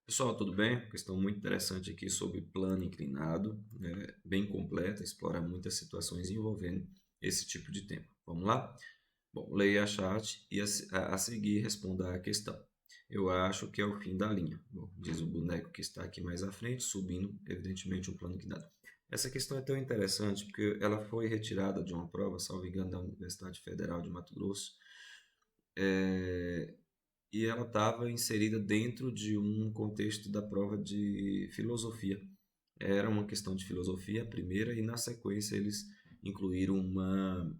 Pessoal, tudo bem? Questão muito interessante aqui sobre plano inclinado, bem completa, explora muitas situações envolvendo esse tipo de tema. Vamos lá? Bom, leia a chat e a seguir responda a questão. Eu acho que é o fim da linha. Bom, diz o boneco que está aqui mais à frente, subindo, evidentemente, um plano inclinado. Essa questão é tão interessante porque ela foi retirada de uma prova, salvo engano, da Universidade Federal de Mato Grosso, e ela estava inserida dentro de um contexto da prova de filosofia. Era uma questão de filosofia a primeira e na sequência eles incluíram uma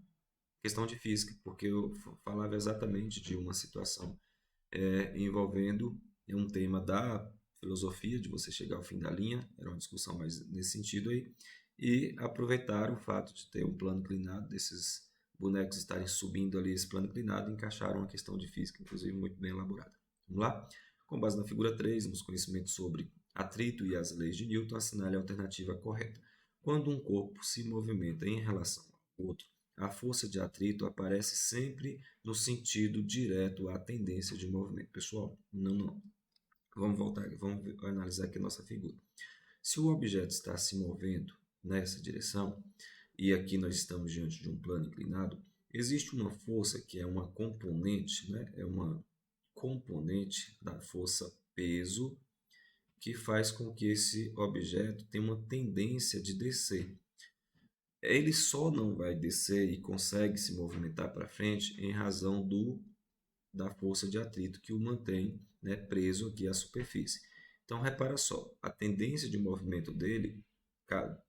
questão de física, porque eu falava exatamente de uma situação envolvendo um tema da filosofia, de você chegar ao fim da linha, era uma discussão mais nesse sentido aí, e aproveitar o fato de ter um plano inclinado, desses bonecos estarem subindo ali esse plano inclinado, e encaixaram uma questão de física, inclusive muito bem elaborada. Vamos lá? Com base na figura 3, nos conhecimentos sobre atrito e as leis de Newton, assinale a alternativa correta. Quando um corpo se movimenta em relação ao outro, a força de atrito aparece sempre no sentido direto à tendência de movimento. Pessoal, não. Vamos voltar, vamos analisar aqui a nossa figura. Se o objeto está se movendo nessa direção, e aqui nós estamos diante de um plano inclinado, existe uma força que é uma componente, né? É uma componente da força peso que faz com que esse objeto tenha uma tendência de descer. Ele só não vai descer e consegue se movimentar para frente em razão da força de atrito que o mantém, né, preso aqui à superfície. Então, repara só, a tendência de movimento dele,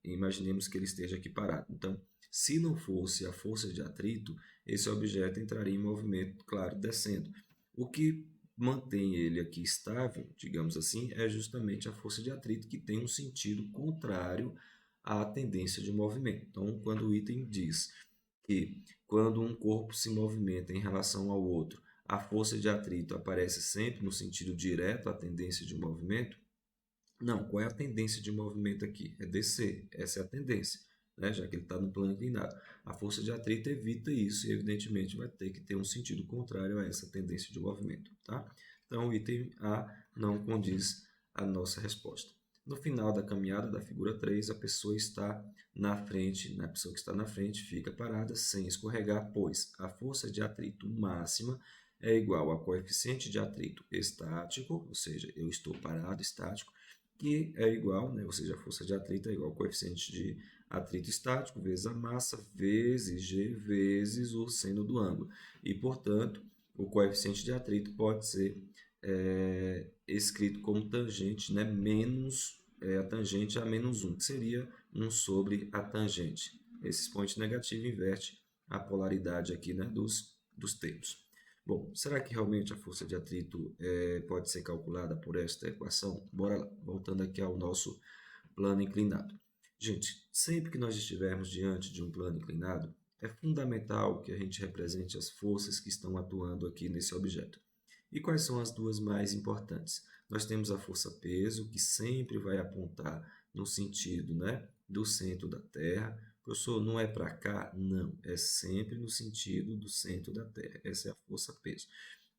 imaginemos que ele esteja aqui parado. Então, se não fosse a força de atrito, esse objeto entraria em movimento, claro, descendo. O que mantém ele aqui estável, digamos assim, é justamente a força de atrito, que tem um sentido contrário à tendência de movimento. Então, quando o item diz que quando um corpo se movimenta em relação ao outro, a força de atrito aparece sempre no sentido direto à tendência de movimento? Não, qual é a tendência de movimento aqui? É descer, essa é a tendência, né? Já que ele está no plano inclinado. A força de atrito evita isso e, evidentemente, vai ter que ter um sentido contrário a essa tendência de movimento. Tá? Então, o item A não condiz a nossa resposta. No final da caminhada da figura 3, a pessoa está na frente, a pessoa que está na frente fica parada sem escorregar, pois a força de atrito máxima é igual ao coeficiente de atrito estático, ou seja, eu estou parado, estático, que é igual, né, ou seja, a força de atrito é igual ao coeficiente de atrito estático vezes a massa vezes g vezes o seno do ângulo. E, portanto, o coeficiente de atrito pode ser escrito como tangente, né, menos a tangente a menos 1, que seria 1 sobre a tangente. Esse expoente negativo inverte a polaridade aqui, né, dos termos. Bom, será que realmente a força de atrito pode ser calculada por esta equação? Bora lá, voltando aqui ao nosso plano inclinado. Gente, sempre que nós estivermos diante de um plano inclinado, é fundamental que a gente represente as forças que estão atuando aqui nesse objeto. E quais são as duas mais importantes? Nós temos a força peso, que sempre vai apontar no sentido, né, do centro da Terra. Professor, não é para cá? Não, é sempre no sentido do centro da Terra. Essa é a força peso.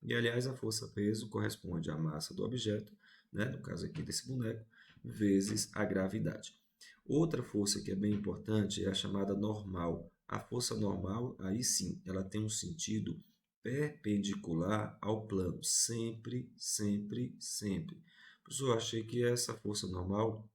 E, aliás, a força peso corresponde à massa do objeto, né, no caso aqui desse boneco, vezes a gravidade. Outra força que é bem importante é a chamada normal. A força normal, aí sim, ela tem um sentido perpendicular ao plano, sempre, sempre, sempre. Professor, eu achei que essa força normal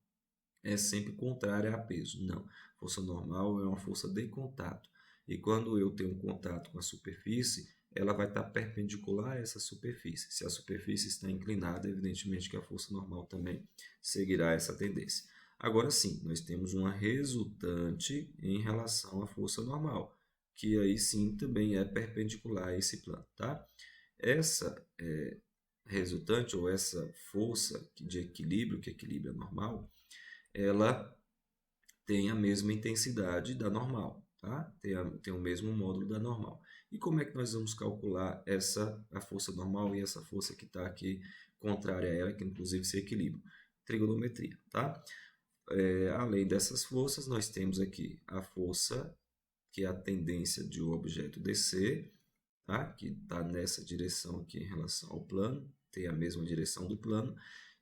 é sempre contrária a peso. Não, força normal é uma força de contato. E quando eu tenho um contato com a superfície, ela vai estar perpendicular a essa superfície. Se a superfície está inclinada, evidentemente que a força normal também seguirá essa tendência. Agora sim, nós temos uma resultante em relação à força normal, que aí sim também é perpendicular a esse plano, tá? Essa resultante ou essa força de equilíbrio, que equilibra normal, ela tem a mesma intensidade da normal, tá? Tem o mesmo módulo da normal. E como é que nós vamos calcular a força normal e essa força que está aqui contrária a ela, que inclusive se equilibram? Trigonometria, tá? Além dessas forças, nós temos aqui a força, que é a tendência de o objeto descer, tá? Que está nessa direção aqui em relação ao plano, tem a mesma direção do plano,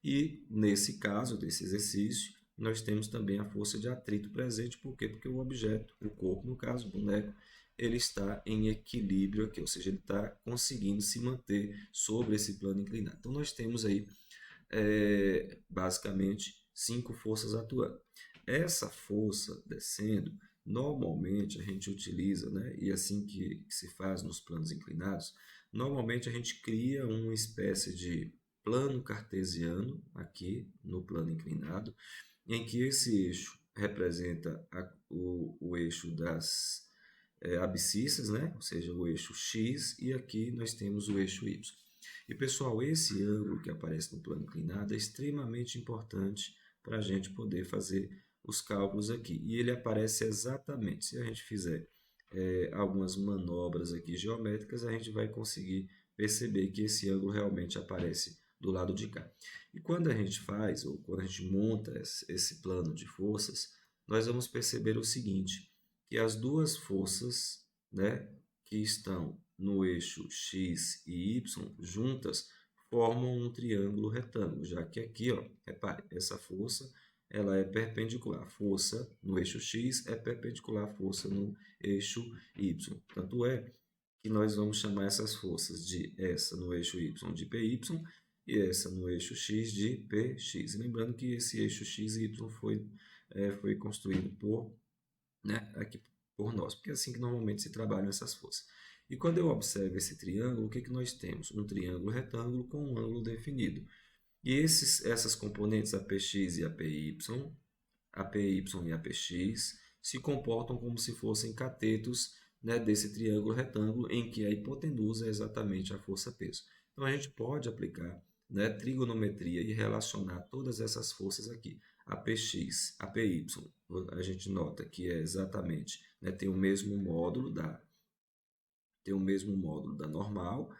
E, nesse caso, desse exercício, nós temos também a força de atrito presente. Por quê? Porque o objeto, o corpo, no caso, o boneco, ele está em equilíbrio aqui, ou seja, ele está conseguindo se manter sobre esse plano inclinado. Então, nós temos aí, basicamente, 5 forças atuando. Essa força descendo, normalmente a gente utiliza, né, e assim que se faz nos planos inclinados, normalmente a gente cria uma espécie de plano cartesiano aqui no plano inclinado, em que esse eixo representa o eixo das abscissas, né? Ou seja, o eixo X, e aqui nós temos o eixo Y. E pessoal, esse ângulo que aparece no plano inclinado é extremamente importante para a gente poder fazer os cálculos aqui. E ele aparece exatamente, se a gente fizer algumas manobras aqui geométricas, a gente vai conseguir perceber que esse ângulo realmente aparece do lado de cá. E quando a gente faz, ou quando a gente monta esse plano de forças, nós vamos perceber o seguinte, que as duas forças, né, que estão no eixo X e Y juntas formam um triângulo retângulo, já que aqui, ó, repare, essa força ela é perpendicular. A força no eixo X é perpendicular à força no eixo Y. Tanto é que nós vamos chamar essas forças de essa no eixo Y de PY e essa no eixo X de PX. E lembrando que esse eixo X e Y foi construído aqui por nós, porque é assim que normalmente se trabalham essas forças. E quando eu observo esse triângulo, o que nós temos? Um triângulo retângulo com um ângulo definido. E essas componentes APX e APY, APY e APX, se comportam como se fossem catetos, né, desse triângulo retângulo, em que a hipotenusa é exatamente a força-peso. Então, a gente pode aplicar, né, trigonometria e relacionar todas essas forças aqui. APX, APY, a gente nota que é exatamente, né, tem o mesmo módulo da normal,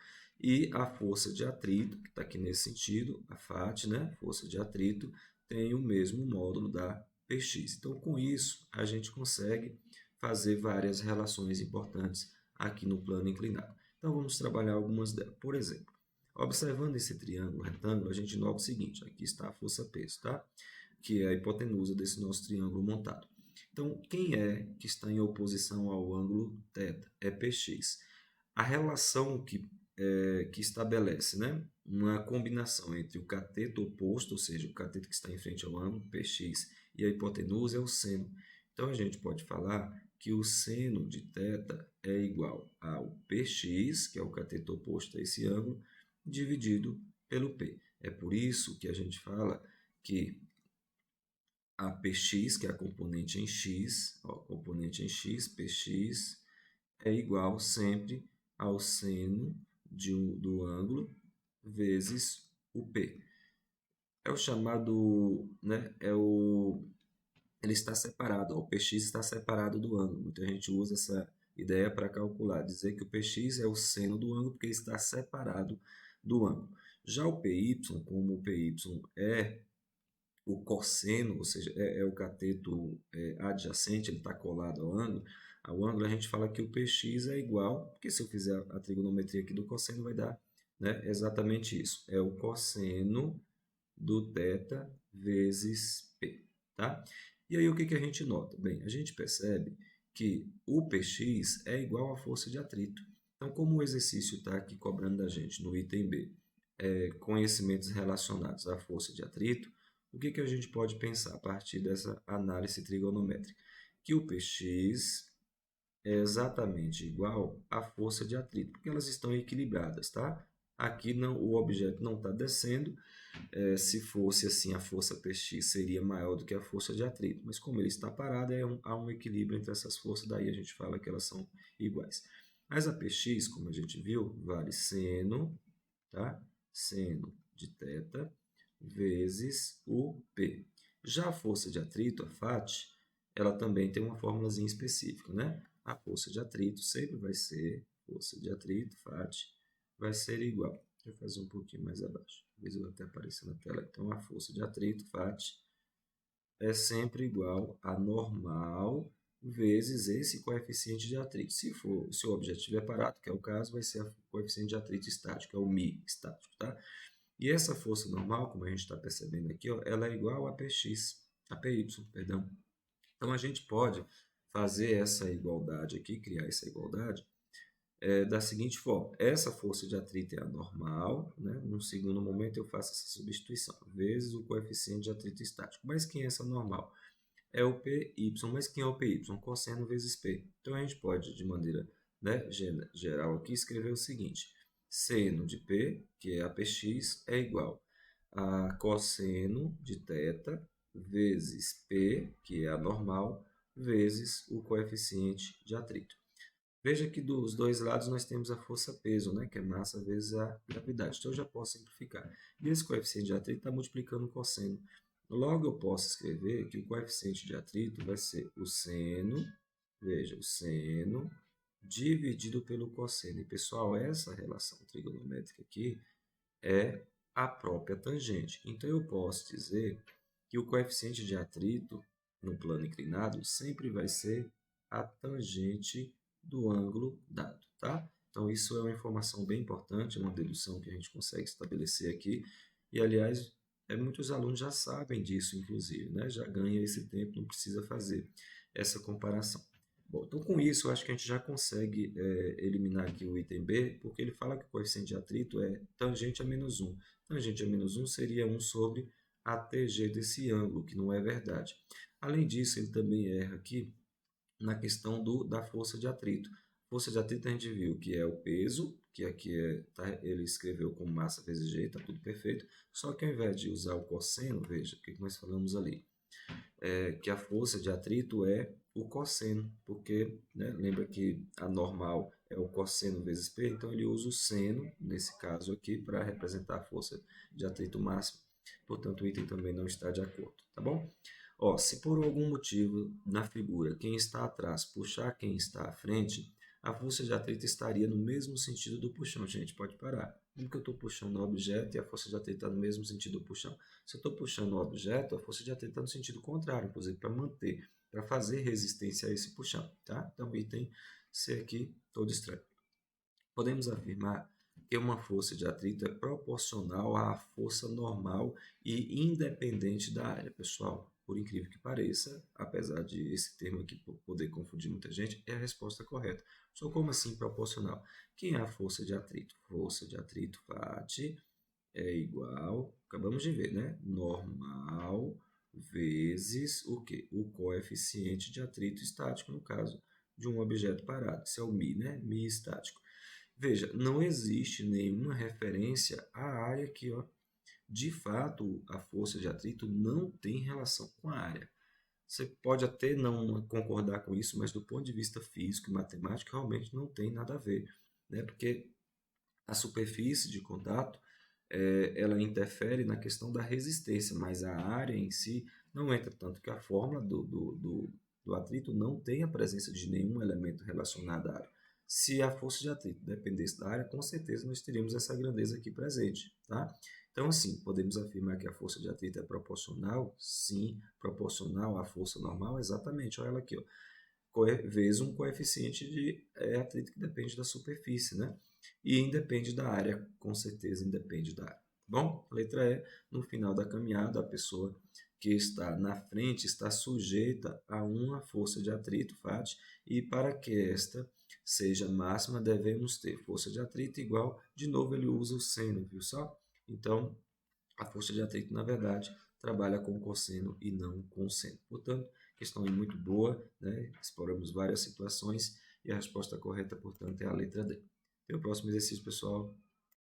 e a força de atrito, que está aqui nesse sentido, a FAT, né, força de atrito, tem o mesmo módulo da PX. Então, com isso, a gente consegue fazer várias relações importantes aqui no plano inclinado. Então, vamos trabalhar algumas delas. Por exemplo, observando esse triângulo retângulo, a gente nota o seguinte, aqui está a força-peso, tá? Que é a hipotenusa desse nosso triângulo montado. Então, quem é que está em oposição ao ângulo θ? É PX. A relação que estabelece, né, uma combinação entre o cateto oposto, ou seja, o cateto que está em frente ao ângulo, PX, e a hipotenusa é o seno. Então, a gente pode falar que o seno de θ é igual ao PX, que é o cateto oposto a esse ângulo, dividido pelo P. É por isso que a gente fala que a PX, que é a componente em X, PX, é igual sempre ao seno do ângulo vezes o P. É o chamado, né, ele está separado, o PX está separado do ângulo. Muita gente usa essa ideia para calcular, dizer que o PX é o seno do ângulo porque ele está separado do ângulo. Já o PY, como o PY é o cosseno, ou seja, é o cateto adjacente, ele está colado ao ângulo, a gente fala que o PX é igual, porque se eu fizer a trigonometria aqui do cosseno, vai dar, né, exatamente isso. É o cosseno do θ vezes P. Tá? E aí o que a gente nota? Bem, a gente percebe que o PX é igual à força de atrito. Então, como o exercício está aqui cobrando da gente no item B, conhecimentos relacionados à força de atrito, o que a gente pode pensar a partir dessa análise trigonométrica? Que o PX é exatamente igual à força de atrito, porque elas estão equilibradas, tá? Aqui não, o objeto não está descendo, se fosse assim a força PX seria maior do que a força de atrito, mas como ele está parado, há um equilíbrio entre essas forças, daí a gente fala que elas são iguais. Mas a PX, como a gente viu, vale seno, tá? Seno de θ vezes o P. Já a força de atrito, a FAT, ela também tem uma formulazinha específica, né? A força de atrito sempre vai ser, força de atrito, FAT, vai ser igual. Deixa eu fazer um pouquinho mais abaixo, talvez eu até apareça na tela. Então, a força de atrito, FAT, é sempre igual a normal vezes esse coeficiente de atrito. Se o objeto estiver parado, que é o caso, vai ser o coeficiente de atrito estático, é o μ estático, tá? E essa força normal, como a gente está percebendo aqui, ó, ela é igual a Px, a Py, perdão. Então, a gente pode fazer essa igualdade aqui, criar essa igualdade, da seguinte forma. Essa força de atrito é a normal, né? No segundo momento eu faço essa substituição, vezes o coeficiente de atrito estático. Mas quem é essa normal? É o PY. Mas quem é o PY? Cosseno vezes P. Então, a gente pode, de maneira, né, geral aqui, escrever o seguinte. Seno de P, que é a Px, é igual a cosseno de θ vezes P, que é a normal, vezes o coeficiente de atrito. Veja que dos dois lados nós temos a força-peso, né, que é massa vezes a gravidade. Então, eu já posso simplificar. E esse coeficiente de atrito está multiplicando o cosseno. Logo, eu posso escrever que o coeficiente de atrito vai ser o seno, veja, o seno dividido pelo cosseno. E, pessoal, essa relação trigonométrica aqui é a própria tangente. Então, eu posso dizer que o coeficiente de atrito no plano inclinado sempre vai ser a tangente do ângulo dado, tá? Então, isso é uma informação bem importante, é uma dedução que a gente consegue estabelecer aqui. E, aliás, muitos alunos já sabem disso, inclusive, né? Já ganha esse tempo, não precisa fazer essa comparação. Bom, então, com isso, eu acho que a gente já consegue eliminar aqui o item B, porque ele fala que o coeficiente de atrito é tangente a menos 1. Tangente a menos 1 seria 1 sobre a TG desse ângulo, que não é verdade. Além disso, ele também erra aqui na questão da força de atrito. Força de atrito a gente viu que é o peso, que aqui ele escreveu como massa vezes G, está tudo perfeito. Só que ao invés de usar o cosseno, veja o que nós falamos ali. Que a força de atrito é o cosseno, porque, né, lembra que a normal é o cosseno vezes P, então ele usa o seno, nesse caso aqui, para representar a força de atrito máxima. Portanto, o item também não está de acordo, tá bom? Ó, se por algum motivo na figura quem está atrás puxar quem está à frente, a força de atrito estaria no mesmo sentido do puxão. Gente, pode parar. Como que eu estou puxando o objeto e a força de atrito está no mesmo sentido do puxão? Se eu estou puxando o objeto, a força de atrito está no sentido contrário, inclusive para manter, para fazer resistência a esse puxão, tá? Então, o item C aqui, todo estranho. Podemos afirmar que uma força de atrito é proporcional à força normal e independente da área. Pessoal, por incrível que pareça, apesar de esse termo aqui poder confundir muita gente, é a resposta correta. Só como assim proporcional? Quem é a força de atrito? Força de atrito, FAT, é igual, acabamos de ver, né? Normal vezes o quê? O coeficiente de atrito estático, no caso de um objeto parado. Isso é o μ, né? μ estático. Veja, não existe nenhuma referência à área aqui, ó. De fato, a força de atrito não tem relação com a área. Você pode até não concordar com isso, mas do ponto de vista físico e matemático, realmente não tem nada a ver, né? Porque a superfície de contato ela interfere na questão da resistência, mas a área em si não entra, tanto que a fórmula do atrito não tem a presença de nenhum elemento relacionado à área. Se a força de atrito dependesse da área, com certeza nós teríamos essa grandeza aqui presente, tá? Então, assim, podemos afirmar que a força de atrito é proporcional? Sim, proporcional à força normal? Exatamente, olha ela aqui, ó. Vezes um coeficiente de atrito que depende da superfície, né? E independe da área, com certeza independe da área. Bom, letra E, no final da caminhada, a pessoa que está na frente está sujeita a uma força de atrito, FAT, e para que esta seja máxima, devemos ter força de atrito igual, de novo ele usa o seno, viu só? Então, a força de atrito, na verdade, trabalha com cosseno e não com seno. Portanto, questão muito boa, né? Exploramos várias situações e a resposta correta, portanto, é a letra D. Até o próximo exercício, pessoal.